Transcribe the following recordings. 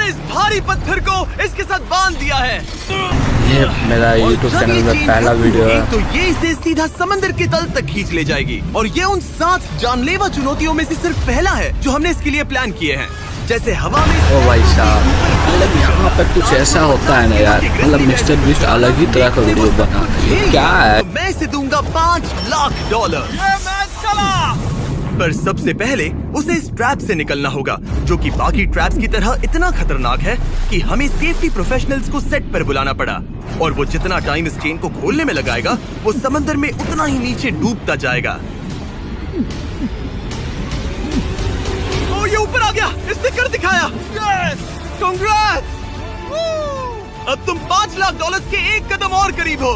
मैंने इस भारी पत्थर को इसके साथ बांध दिया है। ये मेरा YouTube चैनल में पहला वीडियो है। तो ये इसे सीधा समंदर के तल तक खींच ले जाएगी और ये उन 7 जानलेवा चुनौतियों में से सिर्फ पहला है जो हमने इसके लिए प्लान किए हैं। जैसे हवा में ओ भाई साहब, मतलब यहाँ पे कुछ ऐसा होता है ना यार, मतलब मिस्टर बीस्ट अलग ही तरह का वीडियो बना। क्या है? तो मैं इसे दूंगा $5 लाख। पर सबसे पहले उसे इस ट्रैप से निकलना होगा, जो कि बाकी ट्रैप्स की तरह इतना खतरनाक है कि हमें सेफ्टी प्रोफेशनल्स को सेट पर बुलाना पड़ा। और वो जितना टाइम इस चेन को खोलने में लगाएगा, वो समंदर में उतना ही नीचे डूबता जाएगा। ओ, ये ऊपर आ गया, इसने कर दिखाया। कांग्रेट्स! अब तुम $5 लाख के एक कदम और करीब हो।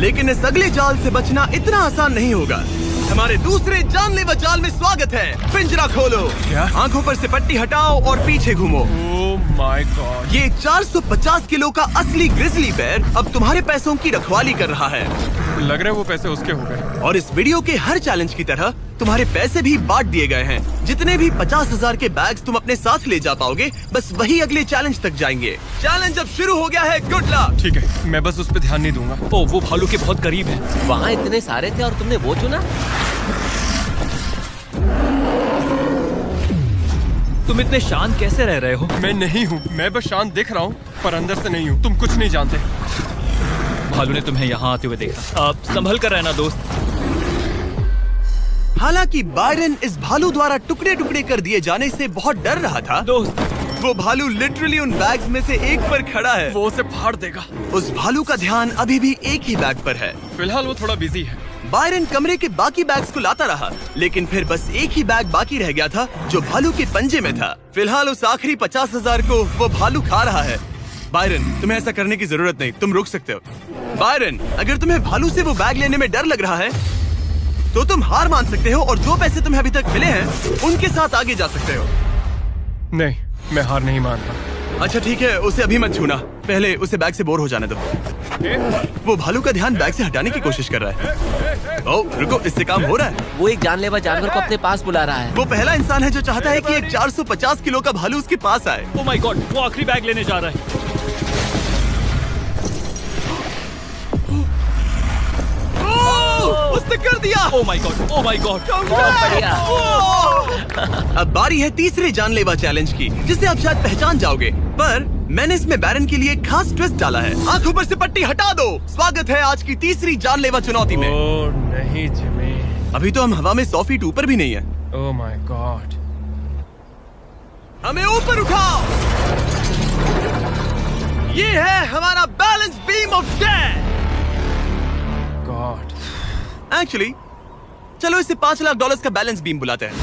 लेकिन इस अगले जाल से बचना इतना आसान नहीं होगा। हमारे दूसरे जानलेवा जाल में स्वागत है। पिंजरा खोलो। क्या? आंखों पर से पट्टी हटाओ और पीछे घूमो। Oh my God. ये 450 किलो का असली ग्रिजली बेयर अब तुम्हारे पैसों की रखवाली कर रहा है। लग रहा है वो पैसे उसके हो गए। और इस वीडियो के हर चैलेंज की तरह तुम्हारे पैसे भी बांट दिए गए हैं। जितने भी 50,000 के बैग्स तुम अपने साथ ले जा पाओगे, बस वही अगले चैलेंज तक जाएंगे। चैलेंज अब शुरू हो गया है। Good luck. ठीक है, मैं बस उस पर ध्यान नहीं दूंगा। ओ, वो भालू के बहुत करीब है। वहाँ इतने सारे थे और तुमने वो चुना। तुम इतने शांत कैसे रह रहे हो? मैं नहीं हूँ, मैं बस शांत दिख रहा हूँ, पर अंदर से नहीं हूँ। तुम कुछ नहीं जानते। भालू ने तुम्हें यहाँ आते हुए देखा। अब संभल कर रहना दोस्त। हालांकि बायरन इस भालू द्वारा टुकड़े टुकड़े कर दिए जाने से बहुत डर रहा था। दोस्त, वो भालू लिटरली उन बैग्स में से एक पर खड़ा है। वो उसे फाड़ देगा। उस भालू का ध्यान अभी भी एक ही बैग पर है। फिलहाल वो थोड़ा बिजी है। बायरन कमरे के बाकी बैग्स को लाता रहा, लेकिन फिर बस एक ही बैग बाकी रह गया था जो भालू के पंजे में था। फिलहाल उस आखिरी 50,000 को वो भालू खा रहा है। बायरन, तुम्हें ऐसा करने की जरूरत नहीं, तुम रुक सकते हो। बायरन, अगर तुम्हें भालू से वो बैग लेने में डर लग रहा है तो तुम हार मान सकते हो और जो पैसे तुम्हें अभी तक मिले हैं उनके साथ आगे जा सकते हो। नहीं, मैं हार नहीं मानता। अच्छा ठीक है, उसे अभी मत छूना, पहले उसे बैग से बोर हो जाने दो। वो भालू का ध्यान बैग से हटाने की कोशिश कर रहा है। ओह रुको, इससे काम हो रहा है। वो एक जानलेवा जानवर को अपने पास बुला रहा है। वो पहला इंसान है जो चाहता है कि एक 450 किलो का भालू उसके पास आए। ओ माय गॉड, वो आखिरी बैग लेने जा रहा है। उसने कर दिया। Oh my God, oh my God. बढ़िया। अब बारी है तीसरे जानलेवा चैलेंज की, जिसे आप शायद पहचान जाओगे, पर मैंने इसमें बैरन के लिए एक खास ट्विस्ट डाला है। आंखों पर से पट्टी हटा दो। स्वागत है आज की तीसरी जानलेवा चुनौती में। ओह नहीं जिमी। अभी तो हम हवा में 100 फीट ऊपर भी नहीं है। Oh my God. हमें ऊपर उठाओ। ये है हमारा balance beam of death. God. Actually चलो इसे $5 लाख का बैलेंस बीम बुलाते हैं।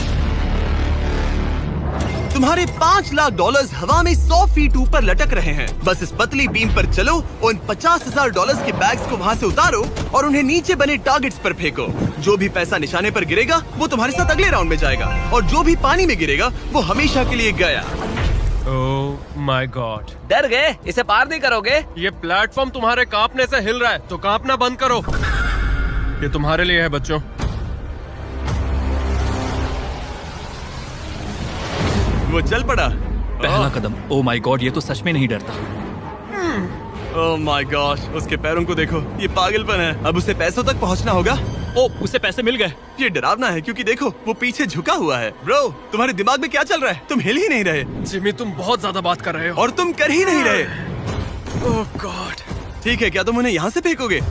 तुम्हारे $5 लाख हवा में 100 फीट ऊपर लटक रहे हैं। बस इस पतली बीम पर चलो, उन $50,000 के बैग्स को वहाँ से उतारो और उन्हें नीचे बने टारगेट्स पर फेंको। जो भी पैसा निशाने पर गिरेगा वो तुम्हारे साथ अगले राउंड में जाएगा, और जो भी पानी में गिरेगा वो हमेशा के लिए गया। Oh my God. डर गए? इसे पार नहीं करोगे? ये प्लेटफॉर्म तुम्हारे कांपने से हिल रहा है, तो कांपना बंद करो। ये तुम्हारे लिए है बच्चों। वो चल पड़ा। पहला कदम। ओ माय गॉड, ये तो सच में नहीं डरता। ओह माय गॉड, उसके पैरों को देखो, ये पागलपन है। अब उसे पैसों तक पहुंचना होगा। ओ, उसे पैसे मिल गए। ये डरावना है क्योंकि देखो वो पीछे झुका हुआ है। ब्रो, तुम्हारे दिमाग में क्या चल रहा है? तुम हिल ही नहीं रहे जिमी, तुम बहुत ज्यादा बात कर रहे हो। और तुम कर ही नहीं रहे। ओह गॉड। ठीक है, क्या तुम उन्हें यहाँ से फेंकोगे?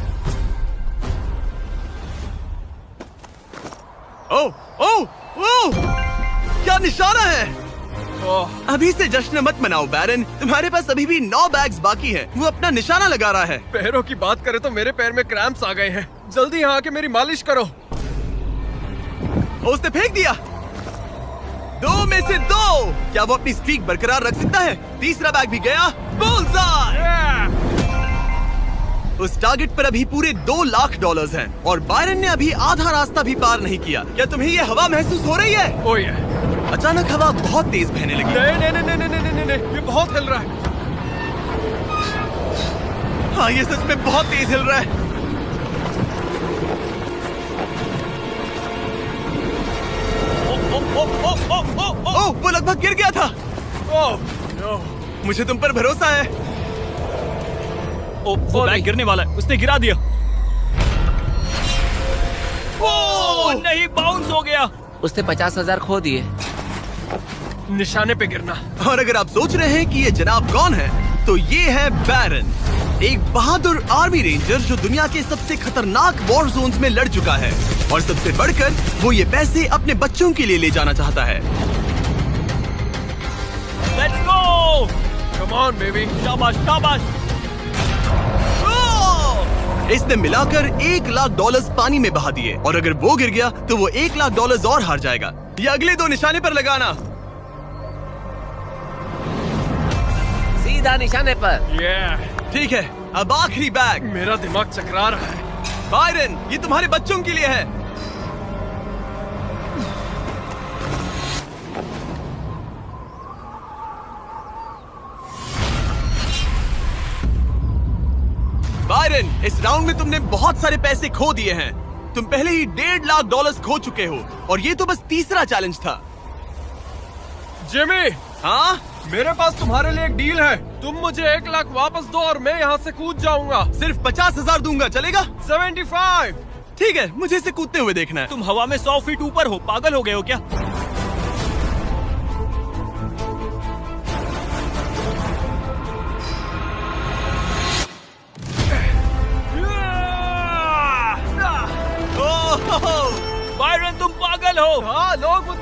ओह ओह ओह, क्या निशाना है? अभी से जश्न मत मनाओ बैरन, तुम्हारे पास अभी भी 9 बैग्स बाकी हैं। वो अपना निशाना लगा रहा है। पैरों की बात करें तो मेरे पैर में क्रैम्प्स आ गए हैं। जल्दी यहाँ आके मेरी मालिश करो। उसने फेंक दिया। 2 में से 2। क्या वो अपनी स्ट्रीक बरकरार रख सकता है? तीसरा बैग भी गया। बुलसआई। उस टारगेट पर अभी पूरे $2 लाख हैं और बायरन ने अभी आधा रास्ता भी पार नहीं किया। क्या तुम्हें ये हवा महसूस हो रही है? ओह ये। अचानक हवा बहुत तेज बहने लगी। नहीं, ये बहुत हिल रहा है। हाँ, ये सच में बहुत तेज हिल रहा है। ओह, वो लगभग गिर गया था। Oh no. मुझे तुम पर भरोसा है। ओ, वो बैग गिरने वाला है, उसने गिरा दिया। ओ नहीं, बाउंस हो गया। उसने 50,000 खो दिए। निशाने पे गिरना। और अगर आप सोच रहे हैं कि ये जनाब कौन है, तो ये है बैरन, एक बहादुर आर्मी रेंजर जो दुनिया के सबसे खतरनाक वॉर जोन्स में लड़ चुका है। और सबसे बढ़कर वो ये पैसे अपने बच्चों के लिए ले जाना चाहता है। Let's go. Come on baby. शाबाश शाबाश। इसने मिलाकर $1,00,000 पानी में बहा दिए, और अगर वो गिर गया तो वो $1,00,000 और हार जाएगा। ये अगले 2 निशाने पर लगाना। सीधा निशाने पर। ठीक है, अब आखिरी बैग। मेरा दिमाग चकरा रहा है। बायरन, ये तुम्हारे बच्चों के लिए है। बायरन, इस राउंड में तुमने बहुत सारे पैसे खो दिए हैं। तुम पहले ही $1,50,000 खो चुके हो, और ये तो बस तीसरा चैलेंज था। जिमी, हाँ, मेरे पास तुम्हारे लिए एक डील है। तुम मुझे 1,00,000 वापस दो और मैं यहाँ से कूद जाऊंगा। सिर्फ 50,000 दूंगा, चलेगा? 75। ठीक है, मुझे इसे कूदते हुए देखना है। तुम हवा में 100 फीट ऊपर हो, पागल हो गए हो क्या? ओह, बायरन, तुम पागल हो। हाँ, लोग मुझसे